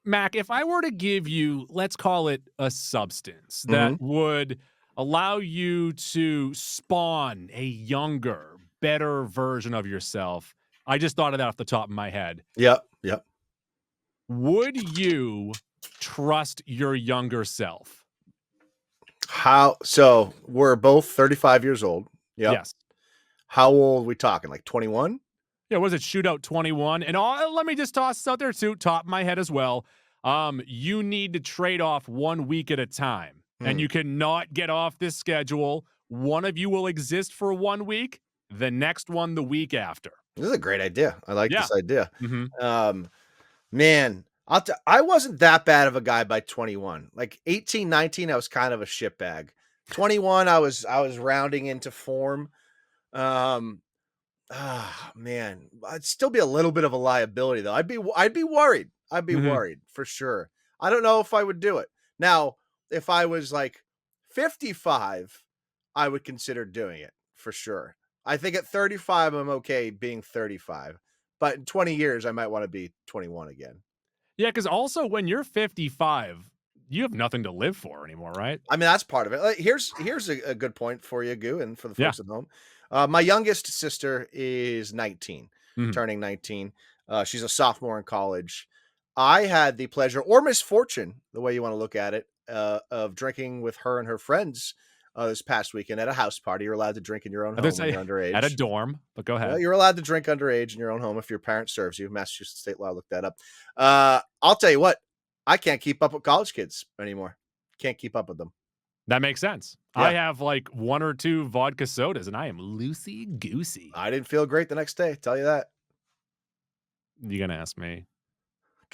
Mac, if I were to give you, let's call it a substance that Mhm. would allow you to spawn a younger, better version of yourself, I just thought of that off the top of my head. Yep, yep. Would you trust your younger self? How so we're both 35 years old. Yep. Yes. How old we talking? Like 21? Yeah, was it Shootout 21? And let me just toss this out there too, top of my head as well. You need to trade off 1 week at a time, and Hmm. you cannot get off this schedule. One of you will exist for 1 week, the next one the week after. This is a great idea. I like Yeah. this idea. Mhm. Um, man, I wasn't that bad of a guy by 21. Like 18, 19, I was kind of a shitbag. 21, I was rounding into form. Um, man, I'd still be a little bit of a liability though. I'd be worried. I'd be Mhm. worried for sure. I don't know if I would do it. Now, if I was like 55, I would consider doing it for sure. I think at 35 I'm okay being 35. But in 20 years I might want to be 21 again. Yeah, because also when you're 55, you have nothing to live for anymore, right? I mean, that's part of it. Like, here's a good point for you, Goo, and for the Yeah. folks at home. My youngest sister is 19, Mhm. turning 19. She's a sophomore in college. I had the pleasure or misfortune, the way you want to look at it, of drinking with her and her friends this past weekend at a house party. You're allowed to drink in your own I'd home when say you're at a underage. dorm, but go Yeah, ahead. you're allowed to drink underage in your own home if your parent serves you. Massachusetts state law, look that up. I'll tell you what, I can't keep up with college kids anymore. Can't keep up with them. That makes sense. I Yeah. have like 1 or 2 vodka sodas, and I am loosey goosey. I didn't feel great the next day, tell you that. You gonna ask me?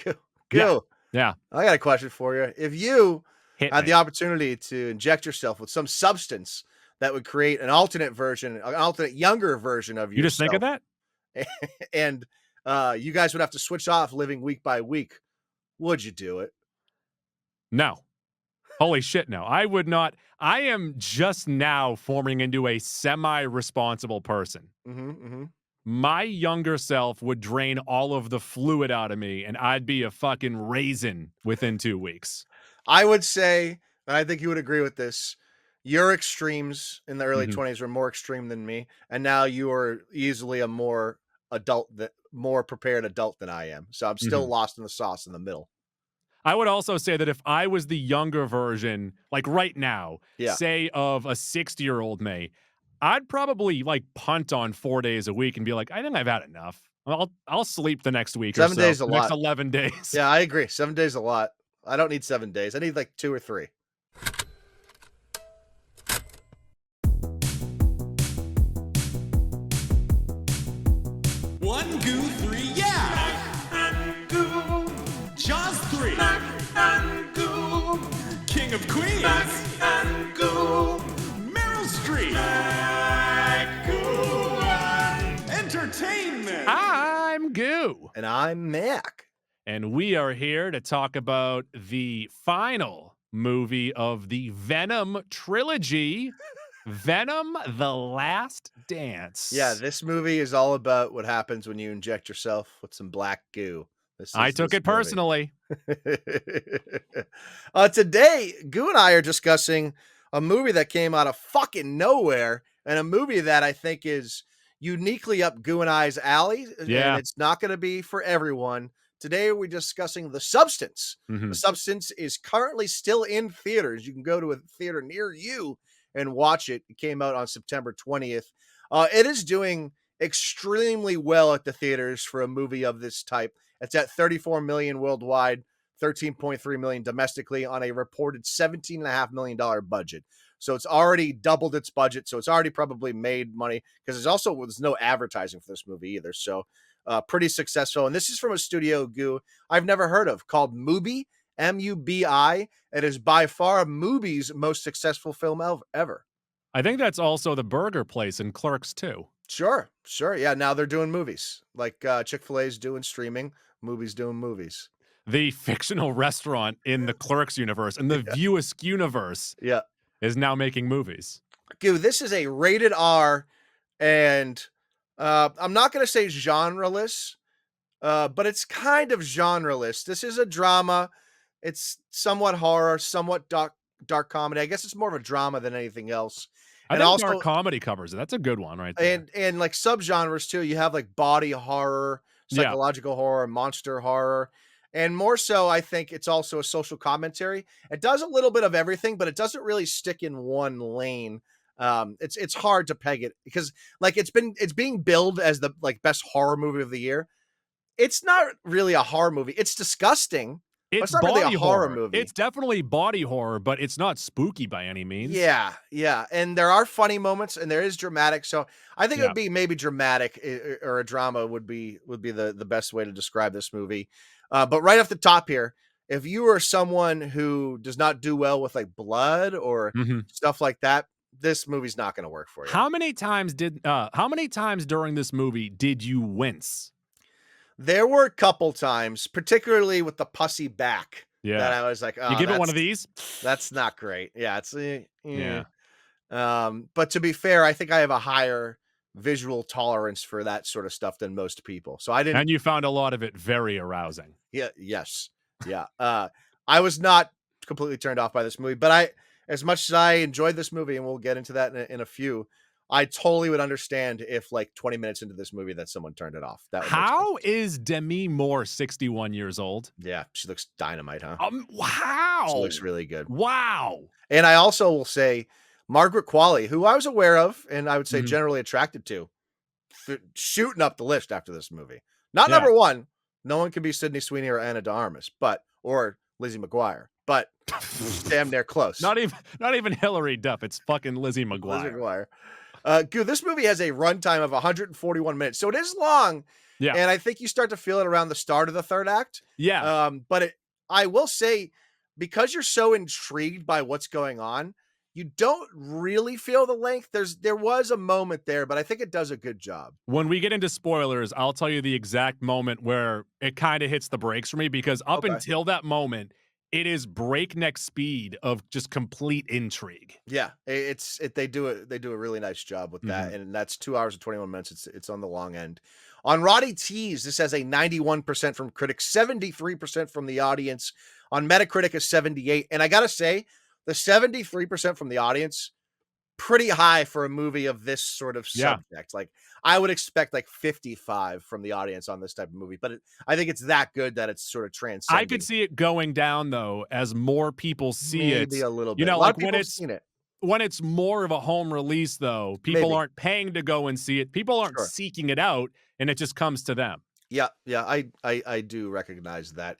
Go, Yeah. go. Yeah. I got a question for you. If you Hit had the me. opportunity to inject yourself with some substance that would create an alternate version, an alternate younger version of You just think of yourself, that? and you guys would have to switch off living week by week, would you do it? No. Holy shit, no. I would not. I am just now forming into a semi-responsible person. Hmm. Hmm. My younger self would drain all of the fluid out of me, and I'd be a fucking raisin within 2 weeks. I would say, and I think you would agree with this, your extremes in the early Mhm, 20s were more extreme than me, and now you are easily a more more prepared adult than I am. So I'm still mhm. lost in the sauce in the middle. I would also say that if I was the younger version, like right now, Yeah. say of a 60-year-old me, I'd probably like punt on 4 days a week and be like, I think I've had enough. I'll sleep the next week or 7 so, days a the next lot. 11 days. Yeah, I agree. 7 days a lot. I don't need 7 days. I need like 2 or 3. One goo, three, yeah! Goo. Jaws 3. Goo. King of Queens. Goo. Meryl Streep. Goo. Entertainment. I'm Goo, And I'm Mac. and we are here to talk about the final movie of the Venom trilogy, Venom: The Last Dance. Yeah, this movie is all about what happens when you inject yourself with some black goo. This I is took this it movie. personally. Today, Goo and I are discussing a movie that came out of fucking nowhere and a movie that I think is uniquely up Goo and I's alley, and Yeah. it's not going to be for everyone. Today, we're discussing The Substance. The Mhm. Substance is currently still in theaters. You can go to a theater near you and watch it. It came out on September 20th. It is doing extremely well at the theaters for a movie of this type. It's at 34 million worldwide, 13.3 million domestically on a reported $17.5 million budget. So it's already doubled its budget. So it's already probably made money because there's no advertising for this movie either. So pretty successful. And this is from a studio, Goo, I've never heard of, called Mubi, Mubi. It is by far Mubi's most successful film ever. I think that's also the burger place in Clerks too. Sure, sure. Yeah, now they're doing movies. Like Chick-fil-A's doing streaming, Mubi's doing movies. The fictional restaurant in the Clerks universe and the Yeah. View Askew universe Yeah. is now making movies. Dude, this is a rated R, and I'm not going to say genreless. but it's kind of genreless. This is a drama. It's somewhat horror, somewhat dark comedy. I guess it's more of a drama than anything else. I And think dark also comedy covers it. That's a good one right there. and like subgenres too. You have like body horror, Yeah. psychological horror, monster horror. And more so, I think it's also a social commentary. It does a little bit of everything, but it doesn't really stick in one lane. It's hard to peg it because like it's being billed as the like best horror movie of the year. It's not really a horror movie. It's disgusting, but It's it's not really a body horror horror. movie. It's definitely body horror, but it's not spooky by any means. Yeah, yeah, and there are funny moments, and there is dramatic. So I think it Yeah. would be maybe dramatic or a drama would be the best way to describe this movie. But right off the top here, if you are someone who does not do well with like blood or Mhm. stuff like that, this movie's not going to work for you. How many times during this movie did you wince? There were a couple times, particularly with the pussy back, that Yeah. I was like, You "Oh, give it one of these? that's not great." Yeah, it's Yeah. But to be fair, I think I have a higher visual tolerance for that sort of stuff than most people. So I didn't. And you found a lot of it very arousing. Yeah. Yes. Yeah. I was not completely turned off by this movie, but as much as I enjoyed this movie, and we'll get into that in a few, I totally would understand if like 20 minutes into this movie that someone turned it off. That would make sense. How is Demi Moore 61 years old? Yeah, she looks dynamite, huh? Wow. She looks really good. Wow. And I also will say Margaret Qualley, who I was aware of and I would say Mhm. generally attracted to, shooting up the list after this movie. Not Yeah. number one. No one can be Sydney Sweeney or Anna de Armas, or Lizzie McGuire, but damn near close. Not even Hillary Duff. It's fucking Lizzie Lizzie McGuire. McGuire. Good. This movie has a runtime of 141 minutes, so it is long. Yeah. And I think you start to feel it around the start of the third act. Yeah. But I will say, because you're so intrigued by what's going on, you don't really feel the length. There was a moment there, but I think it does a good job. When we get into spoilers, I'll tell you the exact moment where it kind of hits the brakes for me because up Okay. until that moment, it is breakneck speed of just complete intrigue. Yeah, they do a really nice job with that, and that's 2 hours and 21 minutes. It's on the long end. On Roddy T's, this has a 91% from critics, 73% from the audience. On Metacritic, a 78, and I gotta say, the 73% from the audience, pretty high for a movie of this sort of Yeah. subject. Like I would expect like 55 from the audience on this type of movie, but I think it's that good that it's sort of transcending. I could see it going down though as more people see maybe it. a little bit. You know, a lot like of people when have it's seen it. when it's more of a home release though, people Maybe. aren't paying to go and see it. People aren't Sure. seeking it out and it just comes to them. Yeah, I do recognize that.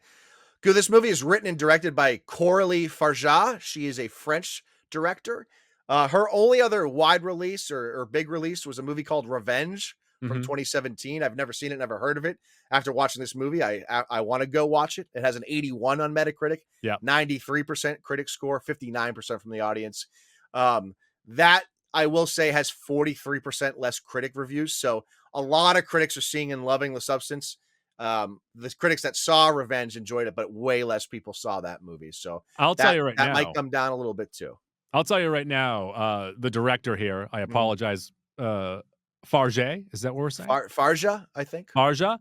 Good. This movie is written and directed by Coralie Fargeat. She is a French director. Her only other wide release or big release was a movie called Revenge from Mhm. 2017. I've never seen it, never heard of it. After watching this movie, I want to go watch it. It has an 81 on Metacritic, Yeah. 93% critic score, 59% from the audience. That I will say has 43% less critic reviews. So a lot of critics are seeing and loving The Substance. The critics that saw Revenge enjoyed it, but way less people saw that movie. So I'll tell you right that now. might come down a little bit too. I'll tell you right now, the director here, I apologize, Fargeat, is that what we're saying? Farja, I think. Farja.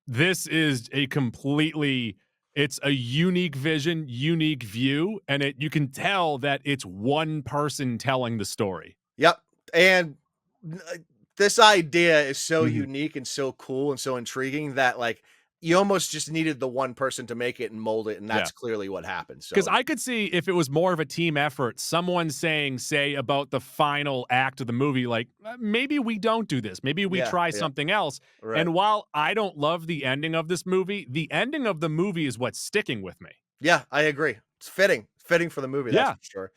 This is it's a unique vision, unique view, and you can tell that it's one person telling the story. Yep. And this idea is so Mhm. unique and so cool and so intriguing that like you almost just needed the one person to make it and mold it, and that's clearly what happened. So Because I could see if it was more of a team effort, someone saying, say, about the final act of the movie, like, maybe we don't do this. Maybe we try something else. right. And while I don't love the ending of this movie, the ending of the movie is what's sticking with me. Yeah, I agree. It's fitting for the movie. Yeah. That's for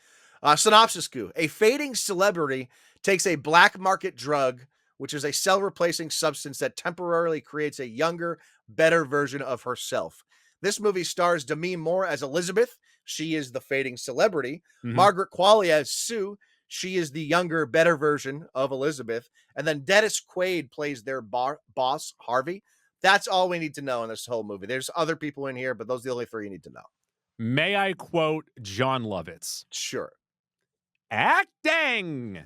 sure. Synopsis: Goo. A fading celebrity takes a black market drug, which is a cell replacing substance that temporarily creates a younger, better version of herself. This movie stars Demi Moore as Elizabeth. She is the fading celebrity. Mhm. Margaret Qualley as Sue. She is the younger, better version of Elizabeth. And then Dennis Quaid plays their boss, Harvey. That's all we need to know in this whole movie. There's other people in here, but those are the only three you need to know. May I quote John Lovitz? Sure. Acting.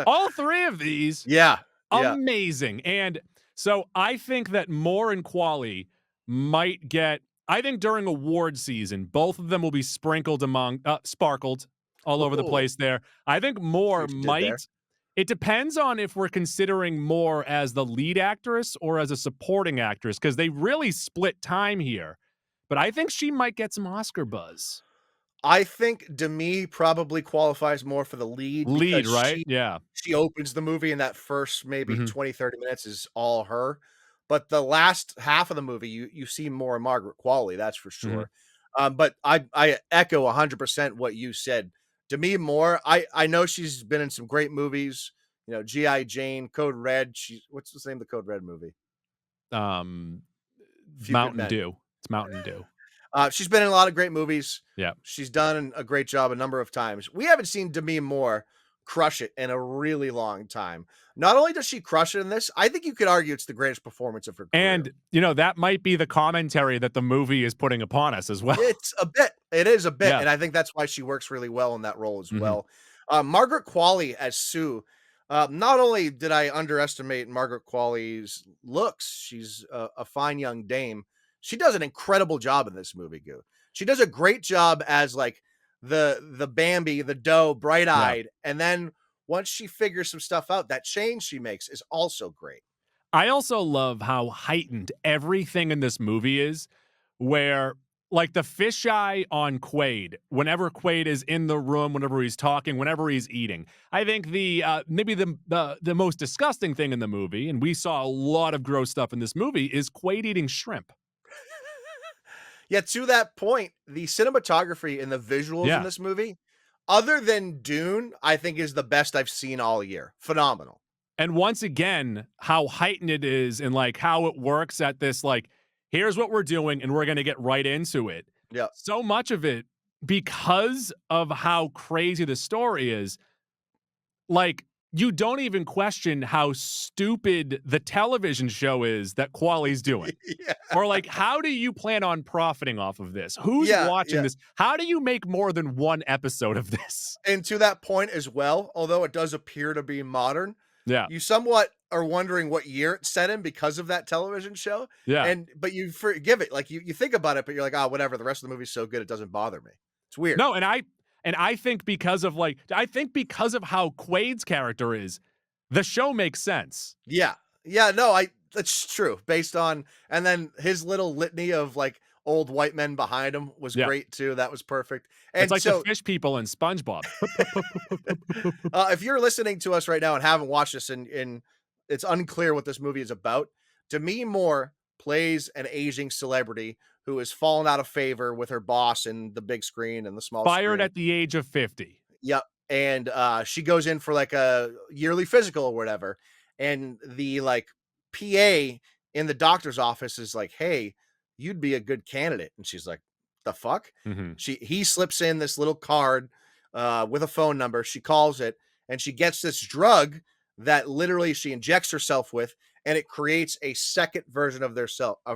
All three of these, Yeah. amazing. And So I think that Moore and Qualley might get. I think during award season, both of them will be sparkled all over the Ooh, place. There, I think see Moore what you did there. might. It depends on if we're considering Moore as the lead actress or as a supporting actress, because they really split time here. But I think she might get some Oscar buzz. I think Demi probably qualifies more for the lead Lead, because right? Yeah. she opens the movie and that first maybe Mhm. 20, 30 minutes is all her. But the last half of the movie, you see more Margaret Qualley, that's for Mhm. sure. But I echo 100% what you said. Demi Moore, I know she's been in some great movies, you know, G.I. Jane, Code Red. What's the name of the Code Red movie? Um, Few Good Mountain Men. Dew. It's Mountain Dew. She's been in a lot of great movies. Yeah. She's done a great job a number of times. We haven't seen Demi Moore crush it in a really long time. Not only does she crush it in this, I think you could argue it's the greatest performance of her career. And, that might be the commentary that the movie is putting upon us as well. It's a bit. It is a bit, Yeah. and I think that's why she works really well in that role as Mhm. well. Margaret Qualley as Sue. Not only did I underestimate Margaret Qualley's looks, she's a fine young dame. She does an incredible job in this movie, Goo. She does a great job as like the Bambi, the doe, bright Yeah. eyed, and then once she figures some stuff out, that change she makes is also great. I also love how heightened everything in this movie is, where like the fisheye on Quaid, whenever Quaid is in the room, whenever he's talking, whenever he's eating. I think the maybe the most disgusting thing in the movie, and we saw a lot of gross stuff in this movie, is Quaid eating shrimp. Yeah, to that point, the cinematography and the visuals in Yeah. this movie, other than Dune, I think is the best I've seen all year. Phenomenal. And once again, how heightened it is and like how it works at this, like, here's what we're doing, and we're gonna get right into it. Yeah. So much of it, because of how crazy the story is, like, you don't even question how stupid the television show is that Qualley's doing. Yeah. Or like, how do you plan on profiting off of this? Who's Yeah, watching yeah. this? How do you make more than one episode of this? And to that point as well, although it does appear to be modern, Yeah. you somewhat are wondering what year it's set in because of that television show. Yeah. But you forgive it. Like you think about it, but you're like, oh, whatever. The rest of the movie's so good, it doesn't bother me. It's weird. No, and I think because of how Quaid's character is, the show makes sense. Yeah. Yeah, no, that's true. Based on and then his little litany of like old white men behind him was Yeah. great too. That was perfect. It's And like the so fish people in SpongeBob. if you're listening to us right now and haven't watched this and it's unclear what this movie is about, Demi Moore plays an aging celebrity who has fallen out of favor with her boss in the big screen and the small Fired screen. at the age of 50. Yep. And she goes in for like a yearly physical or whatever. And the like PA in the doctor's office is like, hey, you'd be a good candidate. And she's like, the fuck? Mhm. He slips in this little card with a phone number. She calls it and she gets this drug that literally she injects herself with, and it creates a second version of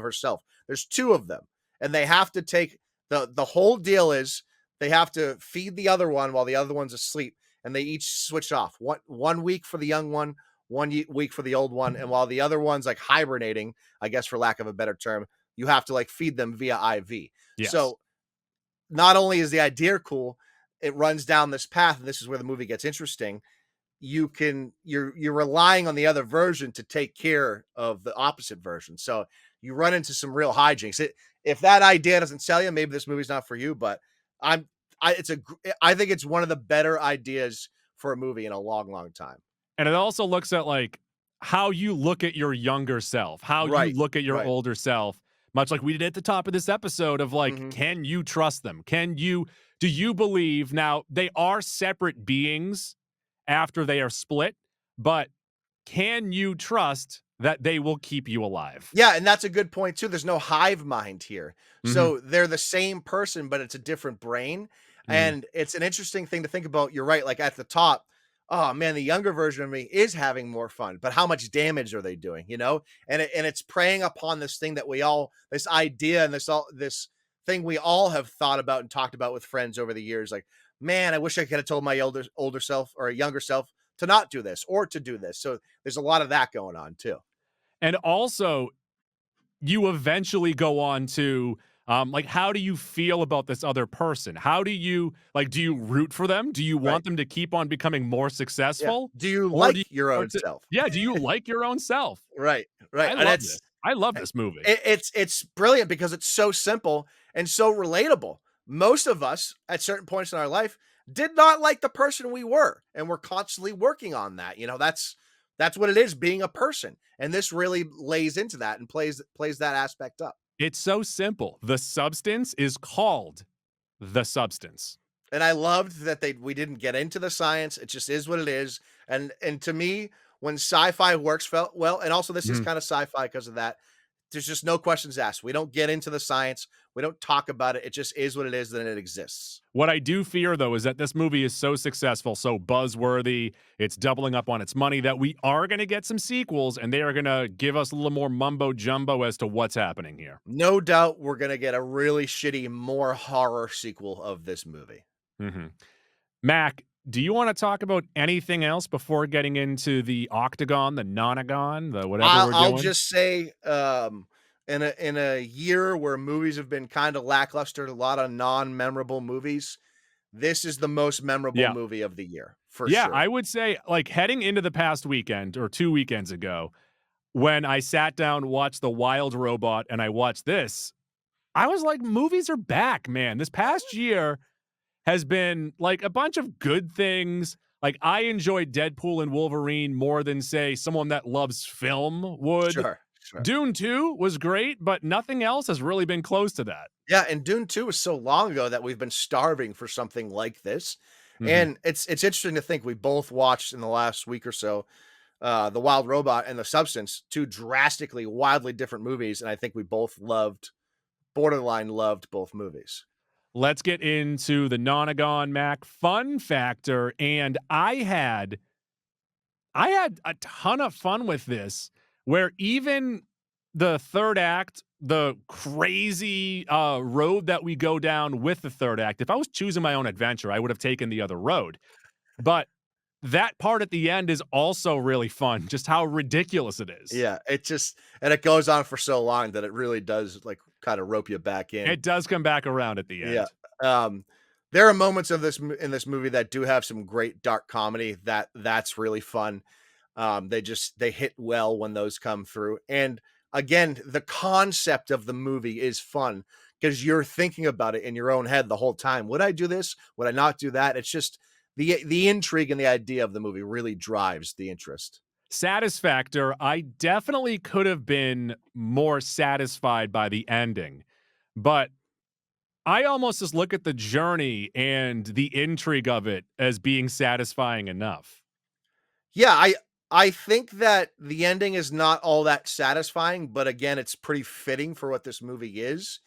herself. There's two of them, and they have to take the whole deal is they have to feed the other one while the other one's asleep, and they each switch off. One week for the young one, week for the old one, and while the other one's like hibernating, I guess for lack of a better term, you have to like feed them via IV. Yes. So not only is the idea cool, it runs down this path, and this is where the movie gets interesting. You're relying on the other version to take care of the opposite version. So you run into some real hijinks. If that idea doesn't sell you, maybe this movie's not for you, but I think it's one of the better ideas for a movie in a long, long time. And it also looks at like how you look at your younger self, how you Right, look at your right. older self, much like we did at the top of this episode of like, Mhm. can you trust them? Do you believe now they are separate beings after they are split, but can you trust that they will keep you alive? Yeah, and that's a good point too. There's no hive mind here. Mhm. So they're the same person, but it's a different brain. Mhm. And it's an interesting thing to think about. You're right. Like at the top, oh man, the younger version of me is having more fun, but how much damage are they doing? You know, and it's preying upon this thing that this idea and this thing we all have thought about and talked about with friends over the years. Like, man, I wish I could have told my older self or a younger self to not do this or to do this. So there's a lot of that going on too. And also, you eventually go on to like, how do you feel about this other person? How do you like, do you root for them? Do you Right. want them to keep on becoming more Yeah. successful? Do you Or do you like your own start to self? yeah, do you like your own self? Right. Right. I And love this. I love eh, this movie. it's brilliant because it's so simple and so relatable. Most of us at certain points in our life did not like the person we were, and we're constantly working on that. That's what it is being a person. And this really lays into that and plays that aspect up. It's so simple. The substance is called the substance. And I loved that we didn't get into the science. It just is what it is. And to me, when sci-fi works felt well, and also this is Mhm. kind of sci-fi because of that, there's just no questions asked. We don't get into the science. We don't talk about it. It just is what it is, then it exists. What I do fear, though, is that this movie is so successful, so buzzworthy, it's doubling up on its money that we are going to get some sequels and they are going to give us a little more mumbo jumbo as to what's happening here. No doubt we're gonna get a really shitty, more horror sequel of this movie. hmm Mac, do you want to talk about anything else before getting into the octagon, the nonagon, the whatever we're I'll doing? just say, in a year where movies have been kind of lackluster, a lot of non-memorable movies, this is the most memorable Yeah. movie of the year for Yeah, I sure. would say, like, heading into the past weekend or 2 weekends ago, when I sat down, watched The Wild Robot, and I watched this, I was like, movies are back, man. This past year has been like a bunch of good things. Like, I enjoyed Deadpool and Wolverine more than, say, someone that loves film would. Sure, sure. Dune 2 was great, but nothing else has really been close to that. Yeah, and Dune 2 was so long ago that we've been starving for something like this. Mhm. And it's interesting to think we both watched in the last week or so, The Wild Robot and The Substance, two drastically, wildly different movies, and I think we both borderline loved both movies. Let's get into the Nonagon Mac fun factor. And I had a ton of fun with this, where even the third act, the crazy road that we go down with the third act, if I was choosing my own adventure, I would have taken the other road. But that part at the end is also really fun, just how ridiculous it is. Yeah, it goes on for so long that it really does, like, kinda rope you back in. It does come back around at the Yeah, end. um, there are moments of in this movie that do have some great dark comedy that's really fun. They hit well when those come through, and again, the concept of the movie is fun because 'cause you're thinking about it in your own head the whole time. "Would I do this? Would I not do that?" It's just the intrigue and the idea of the movie really drives the interest. Satisfactor, I definitely could have been more satisfied by the ending, but I almost just look at the journey and the intrigue of it as being satisfying enough. Yeah, I think that the ending is not all that satisfying, but again, it's pretty fitting for what this movie is.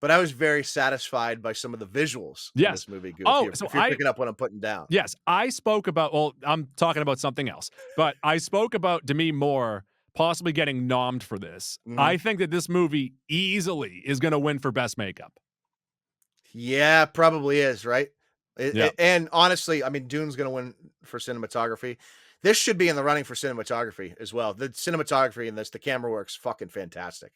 But I was very satisfied by some of the visuals in Yes. this movie, Goo, Oh, so if you're picking up what I'm putting down. yes, I spoke about, well, I'm talking about something else, but I spoke about Demi Moore possibly getting nommed for this. Mhm. I think that this movie easily is going to win for best makeup. Yeah, probably is, right? Yeah. And honestly, I mean, Dune's gonna win for cinematography. This should be in the running for cinematography as well. The cinematography in this, the camera work's fucking fantastic.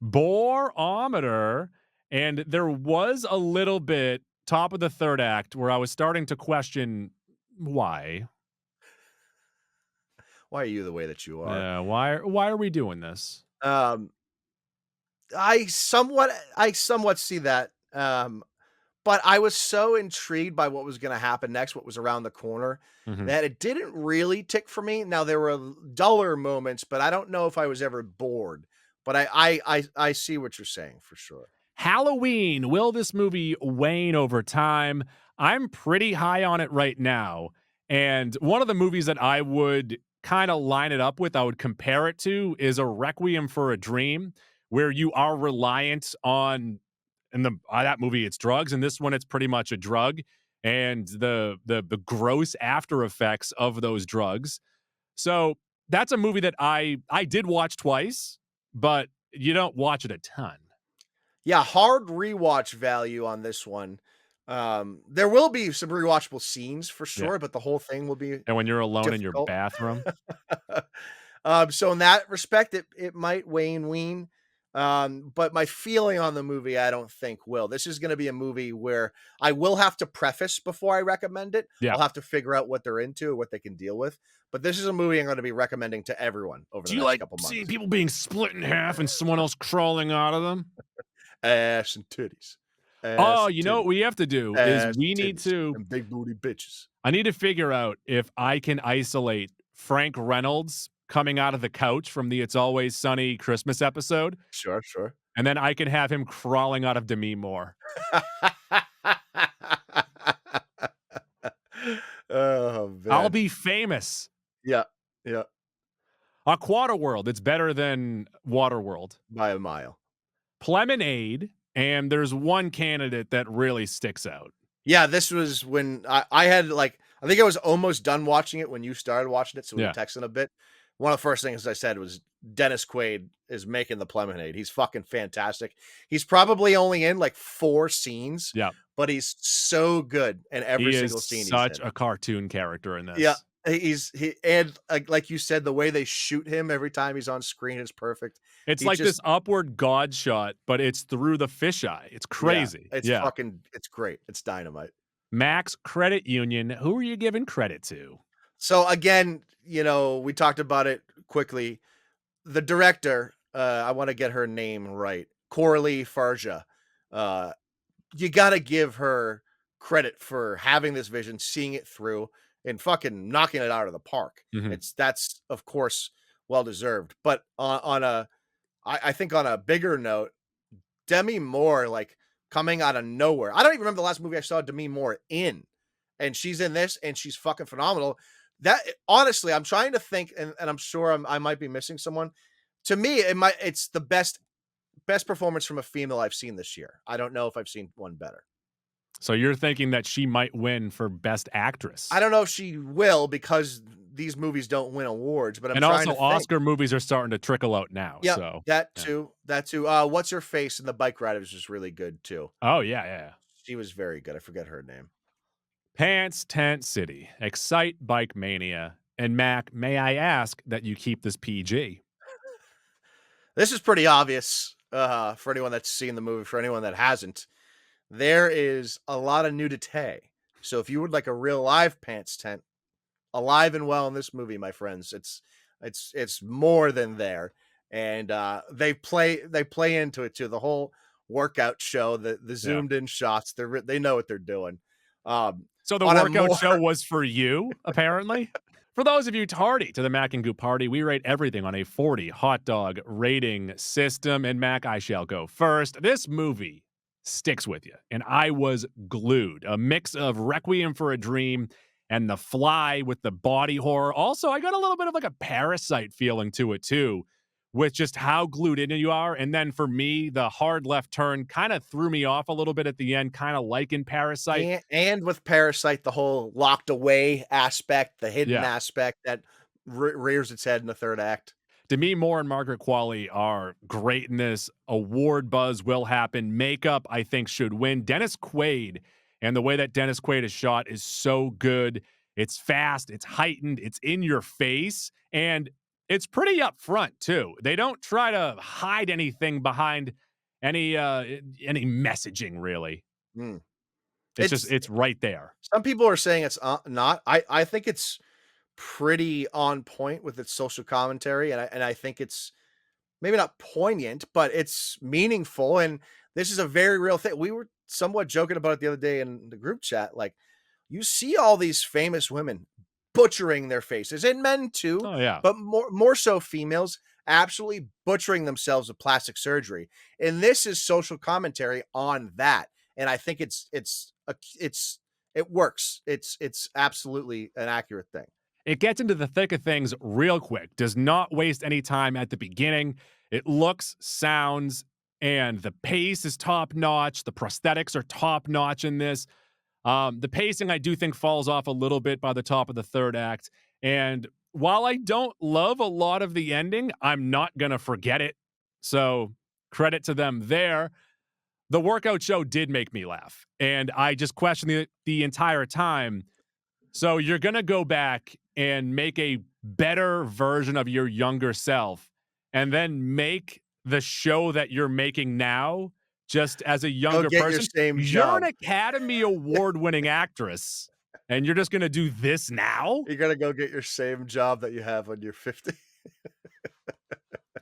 Borometer, and there was a little bit top of the third act where I was starting to question why. Why are you the way that you are? Why are we doing this? Um, I somewhat see that. But I was so intrigued by what was gonna happen next, what was around the corner, Mhm. that it didn't really tick for me. Now there were duller moments, but I don't know if I was ever bored. But I see what you're saying for sure. Halloween, will this movie wane over time? I'm pretty high on it right now. And one of the movies that I would kind of line it up with, I would compare it to, is a Requiem for a Dream, where you are reliant on, in that movie it's drugs, and this one it's pretty much a drug and the gross after effects of those drugs. So that's a movie that I did watch twice, but you don't watch it a ton. Yeah, hard rewatch value on this one. There will be some rewatchable scenes for Yeah. sure, but the whole thing will be And when you're alone in your difficult. bathroom. So in that respect, it might wane wean. But my feeling on the movie, I don't think will. This is going to be a movie where I will have to preface before I recommend it. Yeah. I'll have to figure out what they're into, what they can deal with. But this is a movie I'm going to be recommending to everyone over Do the you next like couple seeing months. people being split in half and someone else crawling out of them? Ass and titties, Oh, ass and you know what titties, we have to do is ass we and need titties, to and big booty bitches. I need to figure out if I can isolate Frank Reynolds coming out of the couch from the It's Always Sunny Christmas episode, Sure, sure. and then I can have him crawling out of Demi Moore. Oh I'll man. be famous. Yeah, yeah, Aquata World, it's better than Waterworld. by a mile. Plemonade, and there's one candidate that really sticks out. Yeah, this was when I had like I think I was almost done watching it when you started watching it, so we were Yeah. texting a bit. One of the first things I said was Dennis Quaid is making the Plemonade. He's fucking fantastic. He's probably only in like 4 scenes, Yeah. but he's so good in every He single is scene he's such in. a cartoon character in Yeah, this. he and like you said, the way they shoot him every time he's on screen is perfect. It's He like this just upward god shot, but it's through the fisheye. It's yeah, crazy. it's Yeah. fucking it's great. It's dynamite. Max Credit Union, who are you giving credit to? So again, we talked about it quickly. The director, I want to get her name right. Coralie Fargeat. Uh, you got to give her credit for having this vision, seeing it through, and fucking knocking it out of the park. Mhm. That's of course well deserved. But I think on a bigger note, Demi Moore, like coming out of nowhere. I don't even remember the last movie I saw Demi Moore in, and she's in this, and she's fucking phenomenal. That honestly, I'm trying to think, and I'm sure I might be missing someone. To me, it's the best performance from a female I've seen this year. I don't know if I've seen one better. So you're thinking that she might win for Best I Actress. don't know if she will because these movies don't win awards, but I'm And trying also to think. Oscar movies are starting to trickle out now, Yeah, so that yeah. too. That too. What's her face in the Bike Riders was really good too. Oh, yeah, yeah. She was very good. I forget her name. Pants Tent City, Excite Bike Mania, and Mac, may I ask that you keep this PG? This is pretty obvious for anyone that's seen the movie. For anyone that hasn't, there is a lot of nudity. So if you would like a real live pants tent, alive and well in this movie, my friends, it's more than there, and they play into it too. The whole workout show, the Yeah. zoomed in shots, they know what they're doing. So the On a workout more show was for you, apparently? For those of you tardy to the Mac and Goop party, we rate everything on a 40 hot dog rating system. And Mac, I shall go first. This movie sticks with you, and I was glued. A mix of Requiem for a Dream and The Fly with the body horror. Also, I got a little bit of like a Parasite feeling to it too, with just how glued in you are. And then for me, the hard left turn kind of threw me off a little bit at the end, kind of like in Parasite. and with Parasite, the whole locked away aspect, the hidden Yeah. aspect that rears its head in the third act. Demi Moore and Margaret Qualley are great in this. Award buzz will happen. Makeup, I think, should win. Dennis Quaid and the way that Dennis Quaid is shot is so good. It's fast, it's heightened, it's in your face, and it's pretty upfront too. They don't try to hide anything behind any messaging, really. Mm. It's right there. Some people are saying it's not. I think it's pretty on point with its social commentary, and I think it's maybe not poignant, but it's meaningful. And this is a very real thing. We were somewhat joking about it the other day in the group chat. Like, you see all these famous women butchering their faces, and men too, Oh yeah. but more so females absolutely butchering themselves with plastic surgery. And this is social commentary on that. And I think it works. It's absolutely an accurate thing. It gets into the thick of things real quick, does not waste any time at the beginning. It looks, sounds, and the pace is top notch. The prosthetics are top notch in this. The pacing, I do think, falls off a little bit by the top of the third act. And while I don't love a lot of the ending, I'm not going to forget it. So credit to them there. The workout show did make me laugh. And I just questioned the entire time, So you're going to go back and make a better version of your younger self and then make the show that you're making now just as a Go younger get your person. same You're an job. Academy Award winning actress and you're just going to do this now? You're gonna go get your same job that you have when you're 50.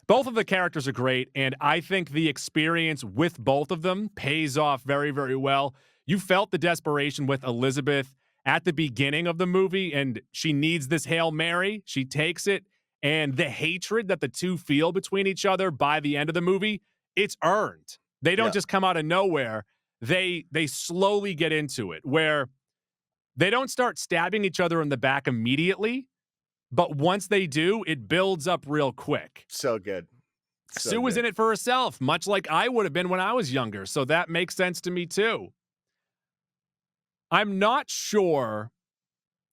Both of the characters are great, and I think the experience with both of them pays off very, very well. You felt the desperation with Elizabeth at the beginning of the movie, and she needs this Hail Mary. She takes it, and the hatred that the two feel between each other by the end of the movie, it's earned. They don't Yeah. just come out of nowhere. They slowly get into it, where they don't start stabbing each other in the back immediately, but once they do, it builds up real quick. So good. So Sue was good. in it for herself, much like I would have been when I was younger. So that makes sense to me too. I'm not sure.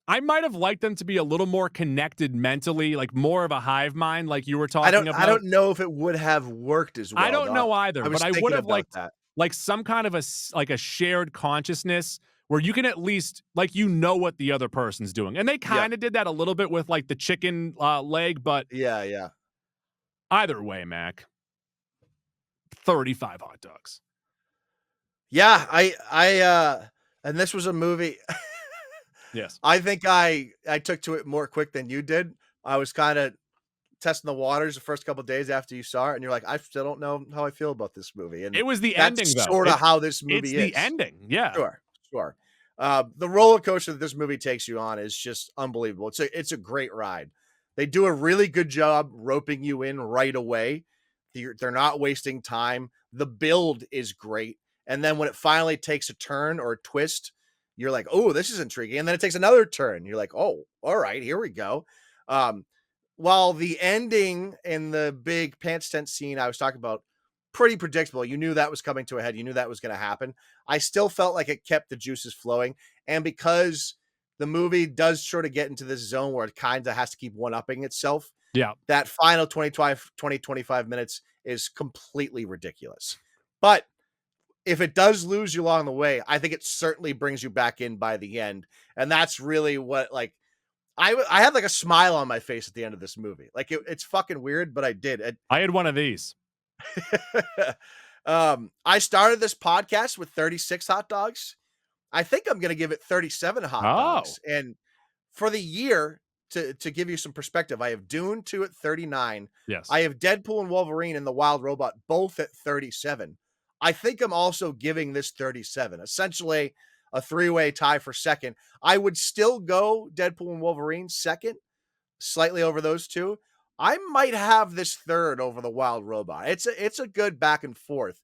I might have liked them to be a little more connected mentally, like more of a hive mind, like you were talking about. I don't know if it would have worked as well. I don't know either, I was but I would thinking have about liked that. like some kind of like a shared consciousness where you can at least like what the other person's doing. And they kind of did that a little bit with like the chicken leg, but Yeah. either way, Mac, 35 hot dogs. Yeah, and this was a movie. Yes. I think I took to it more quick than you did. I was kind of testing the waters the first couple of days after you saw it, and you're like, I still don't know how I feel about this movie. And It was the that's ending, though. sort of how this movie It's is. the ending. Yeah. Sure. The roller coaster that this movie takes you on is just unbelievable. It's a great ride. They do a really good job roping you in right away. They're not wasting time. The build is great. And then when it finally takes a turn or a twist, you're like, oh, this is intriguing. And then it takes another turn. You're like, oh, all right, here we go. While the ending in the big pants tent scene I was talking about, pretty predictable. You knew that was coming to a head. You knew that was going to happen. I still felt like it kept the juices flowing. And because the movie does sort of get into this zone where it kind of has to keep one-upping itself, Yeah. that final 25 minutes is completely ridiculous. But if it does lose you along the way, I think it certainly brings you back in by the end. And that's really what, like, I had like a smile on my face at the end of this movie. Like it's fucking weird, but I did. I had one of these. I started this podcast with 36 hot dogs. I think I'm going to give it 37 hot dogs. And for the year, to give you some perspective, I have Dune 2 at 39. Yes. I have Deadpool and Wolverine and The Wild Robot both at 37. I think I'm also giving this 37, essentially a three-way tie for second. I would still go Deadpool and Wolverine second, slightly over those two. I might have this third over The Wild Robot. It's a good back and forth.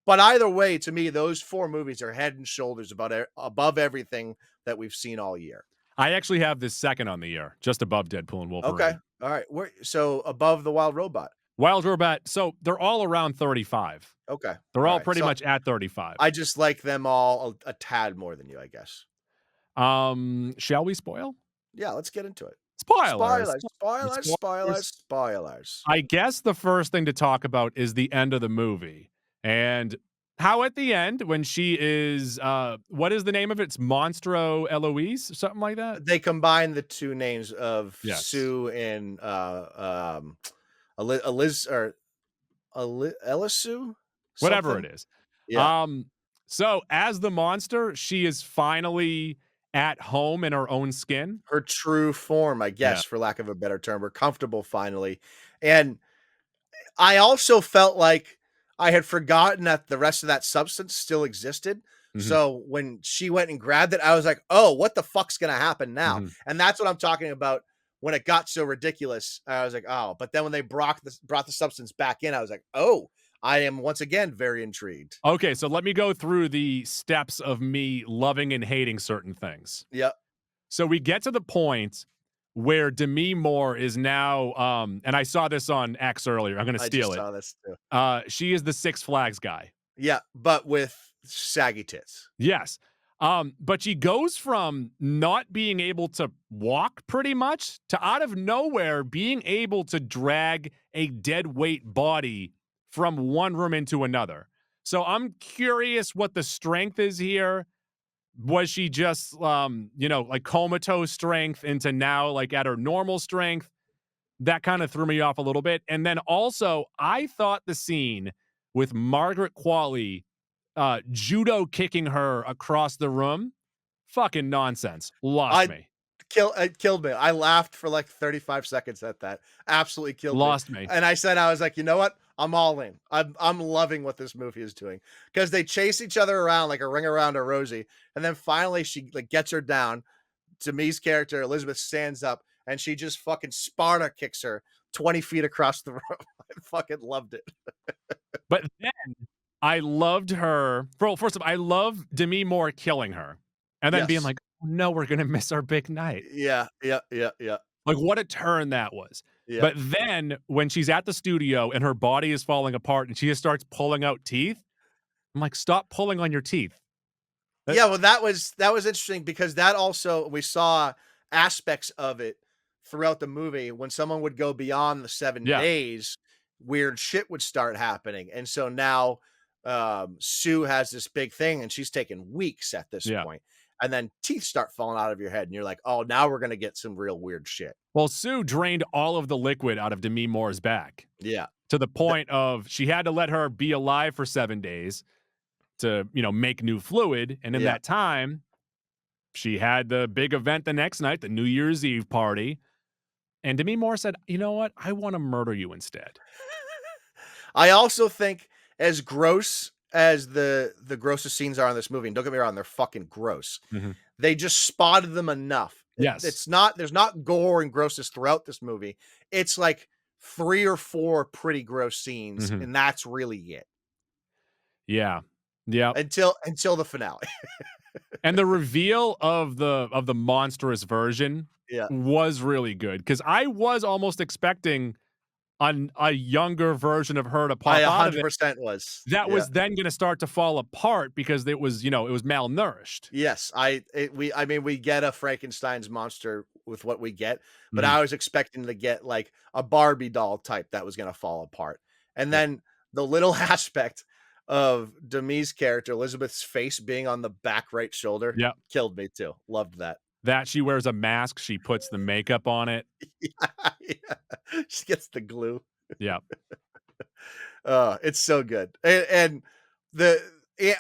But either way, to me, those four movies are head and shoulders above everything that we've seen all year. I actually have this second on the year, just above Deadpool and Wolverine. Okay. All right. So above The Wild Robot. Wild Robot. So they're all around 35. Okay. They're all pretty much at 35. I just like them all a tad more than you, I guess. Shall we spoil? Yeah, let's get into it. Spoilers. Spoilers. I guess the first thing to talk about is the end of the movie. And how at the end, when she is, what is the name of it? It's Monstro Eloise, something like that? They combine the two names of Yes. Sue and Elisu? Whatever Something? it is. Yeah. So as the monster, she is finally at home in her own skin. Her true form, I guess, for lack of a better term. We're comfortable finally. And I also felt like I had forgotten that the rest of that substance still existed. Mhm. So when she went and grabbed it, I was like, oh, what the fuck's going to happen now? Mhm. And that's what I'm talking about. When it got so ridiculous, I was like, oh, but then when they brought the substance back in, I was like, oh, I am once again very intrigued. Okay, so let me go through the steps of me loving and hating certain things. Yep. So we get to the point where Demi Moore is now, and I saw this on X earlier. I'm going to steal I it. saw this too. She is the Six Flags guy. Yeah, but with saggy tits. Yes. But she goes from not being able to walk pretty much to out of nowhere being able to drag a dead weight body from one room into another. So I'm curious what the strength is here. Was she just, like comatose strength into now like at her normal strength? That kind of threw me off a little bit. And then also, I thought the scene with Margaret Qualley judo kicking her across the room, fucking nonsense. Lost I me. It killed me. I laughed for like 35 seconds at that. Absolutely killed me. Lost me. And I was like, you know what? I'm all in. I'm loving what this movie is doing because they chase each other around like a ring around a Rosie, and then finally she like gets her down. Demi's character Elizabeth stands up and she just fucking Sparta kicks her 20 feet across the room. I fucking loved it. But then I loved her. First of all, I love Demi Moore killing her and then being Yes. like, oh, no, we're going to miss our big night. Yeah. Like, what a turn that was. Yeah. But then when she's at the studio and her body is falling apart and she just starts pulling out teeth, I'm like, stop pulling on your teeth. Yeah, well, that was interesting because that also we saw aspects of it throughout the movie. When someone would go beyond the 7 Yeah. days, weird shit would start happening. And so now Sue has this big thing and she's taken weeks at this point. And then teeth start falling out of your head and you're like, oh, now we're going to get some real weird shit. Well, Sue drained all of the liquid out of Demi Moore's back. Yeah. To the point of she had to let her be alive for 7 days to, make new fluid. And in that time, she had the big event the next night, the New Year's Eve party. And Demi Moore said, you know what? I want to murder you instead. I also think as gross as the grossest scenes are in this movie, and don't get me wrong, they're fucking gross. Mm-hmm. They just spotted them enough. Yes. There's not gore and grossness throughout this movie. It's like 3 or 4 pretty gross scenes, and that's really it. Yeah. Yeah. Until the finale. And the reveal of the monstrous version was really good because I was almost expecting a younger version of her to pop out of it. 100% was. That was then going to start to fall apart because it was malnourished. Yes, we get a Frankenstein's monster with what we get, but I was expecting to get like a Barbie doll type that was going to fall apart. And then the little aspect of Demi's character, Elizabeth's face being on the back right shoulder, killed me too. Loved that. That she wears a mask, she puts the makeup on it. She gets the glue. Yeah. It's so good. And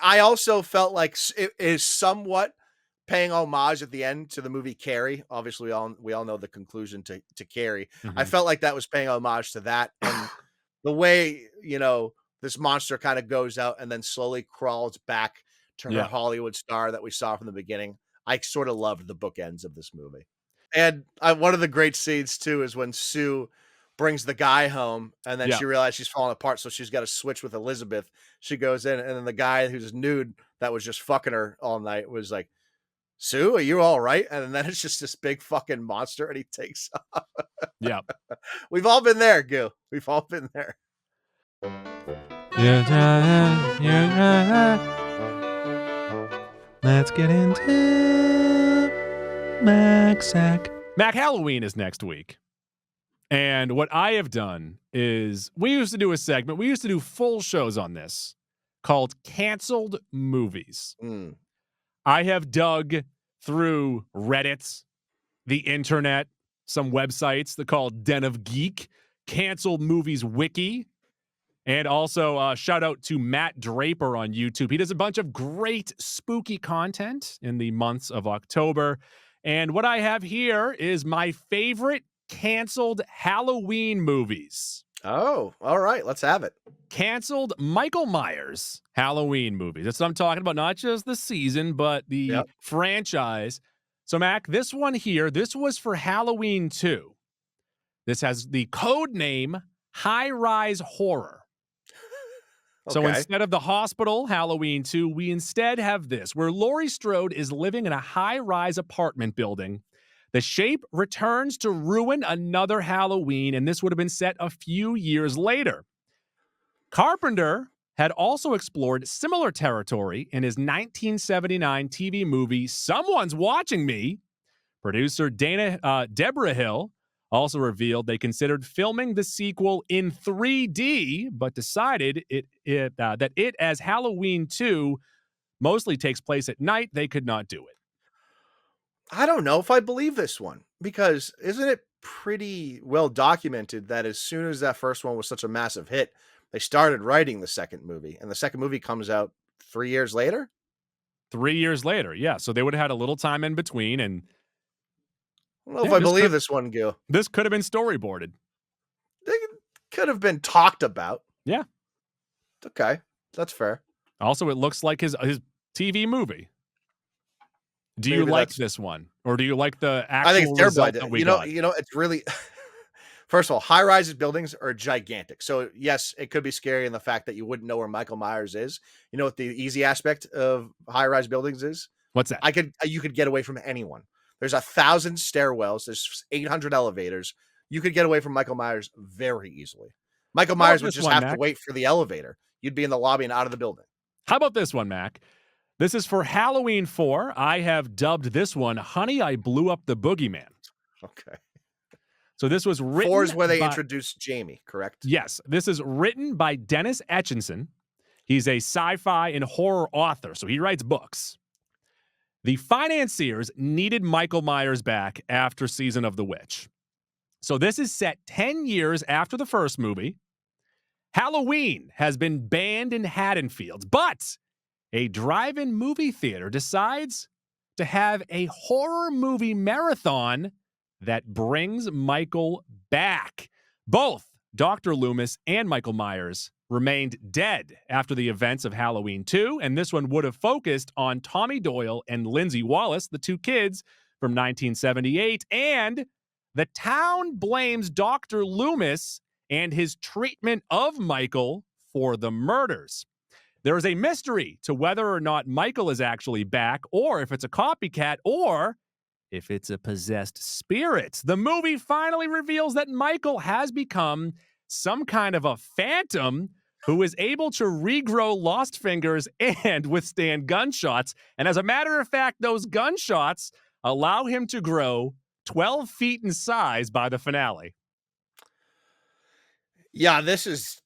I also felt like it is somewhat paying homage at the end to the movie Carrie. Obviously, we all know the conclusion to Carrie. I felt like that was paying homage to that. And the way, this monster kind of goes out and then slowly crawls back to her Hollywood star that we saw from the beginning. I sort of loved the bookends of this movie. And one of the great scenes too is when Sue brings the guy home and then she realizes she's falling apart. So she's got to switch with Elizabeth. She goes in and then the guy who's nude that was just fucking her all night was like, Sue, are you all right? And then it's just this big fucking monster and he takes off. Yeah. We've all been there, Gil. We've all been there. Let's get into Mac Sack. Mac, Halloween is next week. And what I have done is we used to do a segment. We used to do full shows on this called Canceled Movies. I have dug through Reddit, the internet, some websites that called Den of Geek, Canceled Movies Wiki, and also shout out to Matt Draper on YouTube. He does a bunch of great spooky content in the months of October. And what I have here is my favorite canceled Halloween movies. Oh, all right. Let's have it. Canceled Michael Myers Halloween movies. That's what I'm talking about. Not just the season, but the franchise. So, Mac, this one here, this was for Halloween 2. This has the code name High Rise Horror. So instead of the hospital Halloween 2, we instead have this, where Laurie Strode is living in a high-rise apartment building. The shape returns to ruin another Halloween, and this would have been set a few years later. Carpenter had also explored similar territory in his 1979 TV movie, Someone's Watching Me. Producer Deborah Hill also revealed they considered filming the sequel in 3D, but decided that it as Halloween 2 mostly takes place at night, they could not do it. I don't know if I believe this one because isn't it pretty well documented that as soon as that first one was such a massive hit, they started writing the second movie, and the second movie comes out 3 years later? 3 years later, yeah, so they would have had a little time in between, and I don't know yeah, if I believe this one, Gil. this could have been storyboarded. It could have been talked about. Yeah. Okay, that's fair. Also, it looks like his TV movie. Do you Maybe like that's- this one, or do you like the actual I think it's terrible. result that we You got? know, it's really. First of all, high-rises buildings are gigantic. So yes, it could be scary in the fact that you wouldn't know where Michael Myers is. You know what the easy aspect of high-rise buildings is? What's that? You could get away from anyone. There's 1,000 stairwells. There's 800 elevators. You could get away from Michael Myers very easily. Michael How about Myers would this just one, have Mac? to wait for the elevator. You'd be in the lobby and out of the building. How about this one, Mac? This is for Halloween 4. I have dubbed this one, Honey, I Blew Up the Boogeyman. Okay. So this was written 4 is where they by- introduced Jamie, correct? Yes, this is written by Dennis Etchinson. He's a sci-fi and horror author, so he writes books. The financiers needed Michael Myers back after Season of the Witch. So this is set 10 years after the first movie. Halloween has been banned in Haddonfield, but a drive-in movie theater decides to have a horror movie marathon that brings Michael back. Both Dr. Loomis and Michael Myers remained dead after the events of Halloween 2, and this one would have focused on Tommy Doyle and Lindsay Wallace, the two kids from 1978, and the town blames Dr. Loomis and his treatment of Michael for the murders. There is a mystery to whether or not Michael is actually back, or if it's a copycat, or if it's a possessed spirit. The movie finally reveals that Michael has become some kind of a phantom who is able to regrow lost fingers and withstand gunshots. And as a matter of fact, those gunshots allow him to grow 12 feet in size by the finale. Yeah, this is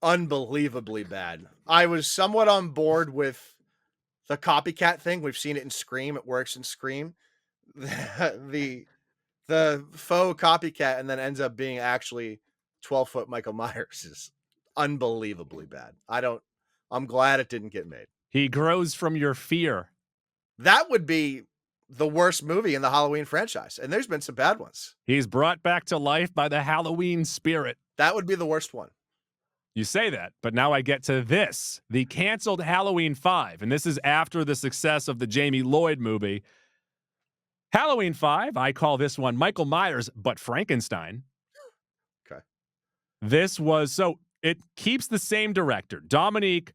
unbelievably bad. I was somewhat on board with the copycat thing. We've seen it in Scream. It works in Scream. The faux copycat and then ends up being actually 12-foot Michael Myers is unbelievably bad. I'm glad it didn't get made. He grows from your fear. That would be the worst movie in the Halloween franchise. And there's been some bad ones. He's brought back to life by the Halloween spirit. That would be the worst one. You say that, but now I get to this, the canceled Halloween 5. And this is after the success of the Jamie Lloyd movie. Halloween 5, I call this one Michael Myers, but Frankenstein. Okay. This was, so it keeps the same director, Dominique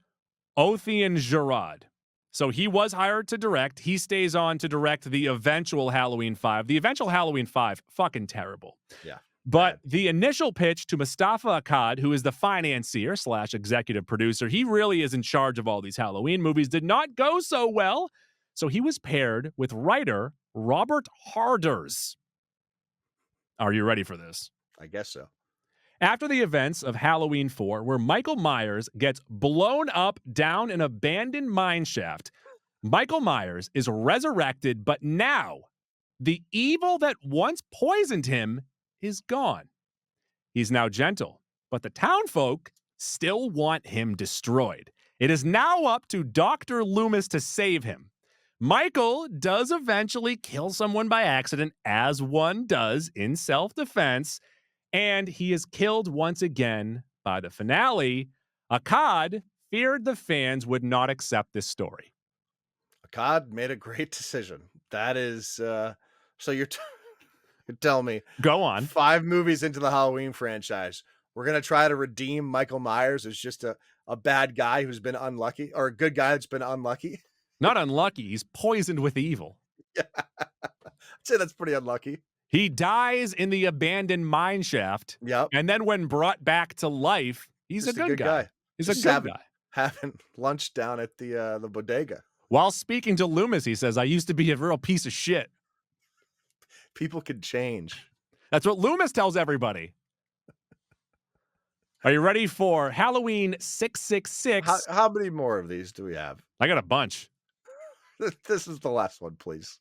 Othean-Girard. So he was hired to direct. He stays on to direct the eventual Halloween 5. The eventual Halloween 5, fucking terrible. Yeah. But the initial pitch to Mustafa Akkad, who is the financier / executive producer, he really is in charge of all these Halloween movies, did not go so well. So he was paired with writer Robert Harders. Are you ready for this? I guess so. After the events of Halloween 4, where Michael Myers gets blown up down an abandoned mine shaft, Michael Myers is resurrected, but now the evil that once poisoned him is gone. He's now gentle, but the townfolk still want him destroyed. It is now up to Dr. Loomis to save him. Michael does eventually kill someone by accident, as one does in self-defense, and he is killed once again by the finale. Akkad feared the fans would not accept this story. Akkad made a great decision. That is, so you're telling me, Go on. 5 movies into the Halloween franchise, we're going to try to redeem Michael Myers as just a bad guy who's been unlucky, or a good guy that's been unlucky. Not unlucky. He's poisoned with evil. Yeah. I'd say that's pretty unlucky. He dies in the abandoned mine shaft. Yep. And then when brought back to life, he's Just a good guy. He's Just a good guy. Having lunch down at the bodega. While speaking to Loomis, he says, I used to be a real piece of shit. People can change. That's what Loomis tells everybody. Are you ready for Halloween 666? How many more of these do we have? I got a bunch. This is the last one, please.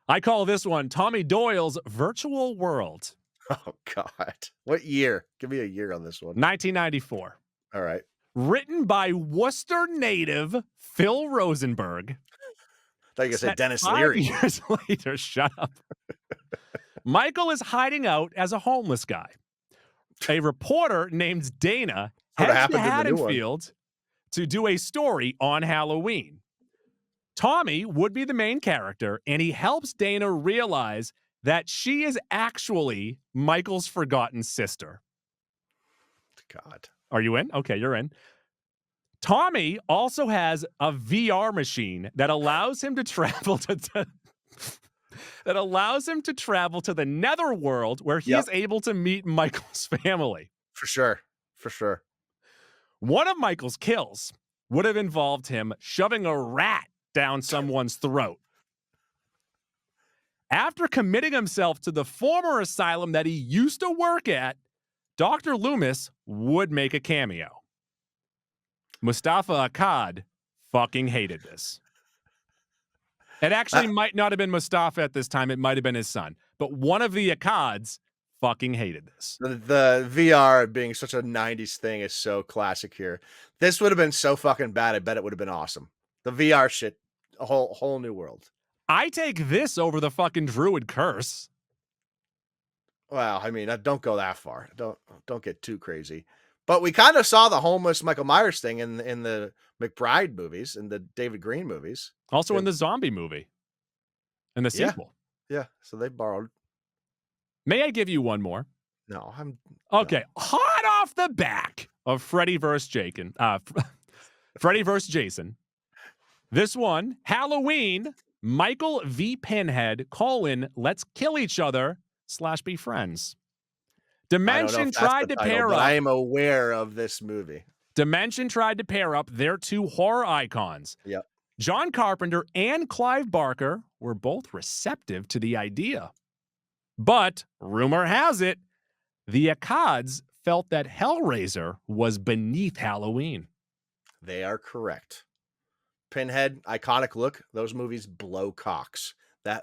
I call this one Tommy Doyle's Virtual World. Oh, God. What year? Give me a year on this one. 1994. All right. Written by Worcester native Phil Rosenberg. I thought you were going to say Set Dennis 5 Leary. years later, shut up. Michael is hiding out as a homeless guy. A reporter named Dana What heads to happened in the new one? Haddonfield to do a story on Halloween. Tommy would be the main character, and he helps Dana realize that she is actually Michael's forgotten sister. God. Are you in? Okay, you're in. Tommy also has a VR machine that allows him to travel to that allows him to travel to the netherworld where he is able to meet Michael's family. For sure. For sure. One of Michael's kills would have involved him shoving a rat down someone's throat. After committing himself to the former asylum that he used to work at, Dr. Loomis would make a cameo. Mustafa Akkad fucking hated this. It actually might not have been Mustafa at this time. It might have been his son. But one of the Akkads fucking hated this. The VR being such a 90s thing is so classic here. This would have been so fucking bad. I bet it would have been awesome. The VR shit, a whole new world. I take this over the fucking Druid Curse. Well, I mean, don't go that far. Don't get too crazy. But we kind of saw the homeless Michael Myers thing in the McBride movies and the David Green movies. Also in the zombie movie. And the sequel. Yeah, so they borrowed. May I give you one more? No, Okay, hot off the back of Freddy vs. Freddy vs. Jason. This one, Halloween, Michael v. Pinhead, let's kill each other / be friends. Dimension tried to pair up. I am aware of this movie. Dimension tried to pair up their two horror icons. Yep. John Carpenter and Clive Barker were both receptive to the idea. But, rumor has it, the Akkads felt that Hellraiser was beneath Halloween. They are correct. Pinhead, iconic look. Those movies blow cocks. The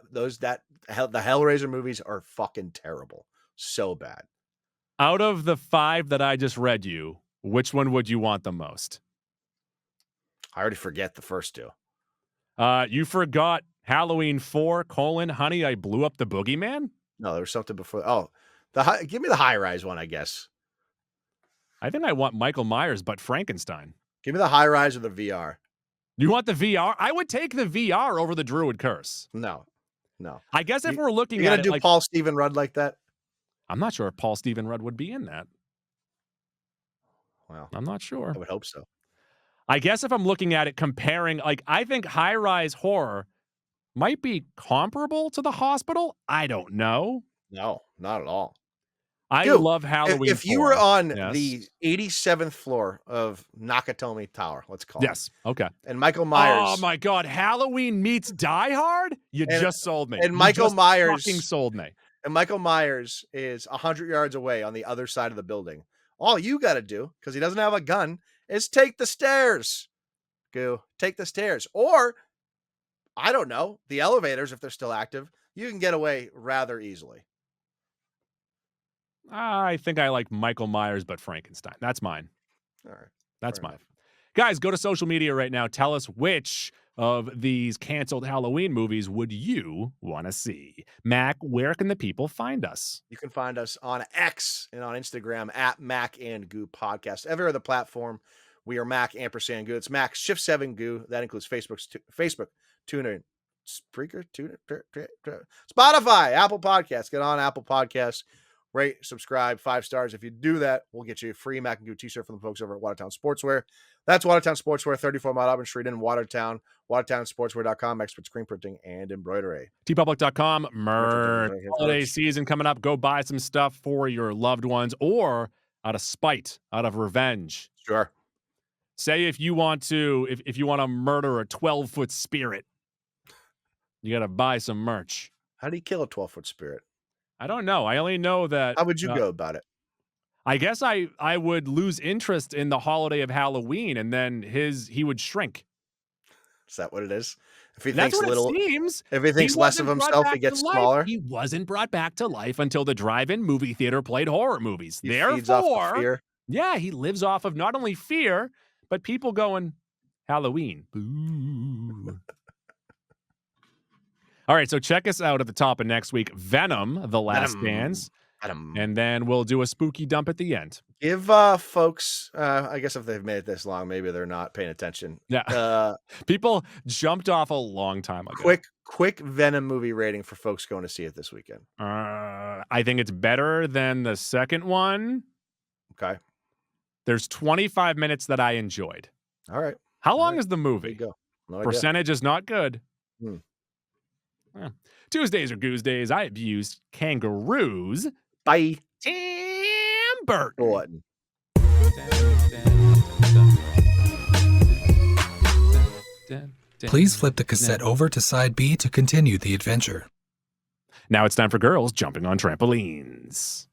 Hellraiser movies are fucking terrible. So bad. Out of the 5 that I just read you, which one would you want the most? I already forget the first 2. You forgot Halloween 4, Honey, I Blew Up the Boogeyman? No, there was something before. Oh, give me the high rise one, I guess. I think I want Michael Myers, but Frankenstein. Give me the high rise or the VR. You want the VR? I would take the VR over the Druid Curse. No. I guess if we're looking you're at gonna do Paul Stephen Rudd like that? I'm not sure if Paul Stephen Rudd would be in that. Well, I'm not sure. I would hope so. I guess if I'm looking at it comparing, I think high-rise horror might be comparable to The Hospital. I don't know. No, not at all. I love Halloween. If you were on the 87th floor of Nakatomi Tower, let's call it. Yes. Okay. And Michael Myers. Oh my God. Halloween meets Die Hard? You just sold me. And Michael Myers fucking sold me. And Michael Myers is 100 yards away on the other side of the building. All you got to do, because he doesn't have a gun, is take the stairs. Take the stairs. Or, I don't know, the elevators, if they're still active, you can get away rather easily. I think I like Michael Myers, but Frankenstein. That's mine. All right. That's mine. Guys, go to social media right now. Tell us which of these canceled Halloween movies would you want to see? Mac, where can the people find us? You can find us on X and on Instagram at Mac and Goo Podcast. Every other platform, we are Mac ampersand Goo. It's Mac Shift 7 Goo. That includes Facebook, TuneIn, Spreaker, Spotify, Apple Podcasts. Get on Apple Podcasts. Rate, subscribe, 5 stars. If you do that, we'll get you a free Mac and Goo t-shirt from the folks over at Watertown Sportswear. That's Watertown Sportswear, 34 Mount Auburn Street in Watertown. WatertownSportswear.com, expert screen printing and embroidery. tpublic.com, merch. Holiday season coming up. Go buy some stuff for your loved ones or out of spite, out of revenge. Sure. Say if you want to, if you want to murder a 12-foot spirit, you got to buy some merch. How do you kill a 12-foot spirit? I don't know. I only know that. How would you go about it? I guess I would lose interest in the holiday of Halloween, and then he would shrink. Is that what it is? If he That's thinks what it little, seems. if he He thinks less of wasn't brought himself, he back to gets life. smaller. He wasn't brought back to life until the drive-in movie theater played horror movies. He feeds off the fear. Yeah, he lives off of not only fear, but people going, Halloween. Boo. All right, so check us out at the top of next week. Venom, The Last Dance. And then we'll do a spooky dump at the end. Give folks, I guess if they've made it this long, maybe they're not paying attention. Yeah. People jumped off a long time ago. Quick Venom movie rating for folks going to see it this weekend. I think it's better than the second one. Okay. There's 25 minutes that I enjoyed. All right. How long is the movie? There you go. No idea. Percentage is not good. Hmm. Yeah. Tuesdays are goose days. I abused kangaroos. Bye. Tim Burton. Please flip the cassette over to side B to continue the adventure. Now it's time for girls jumping on trampolines.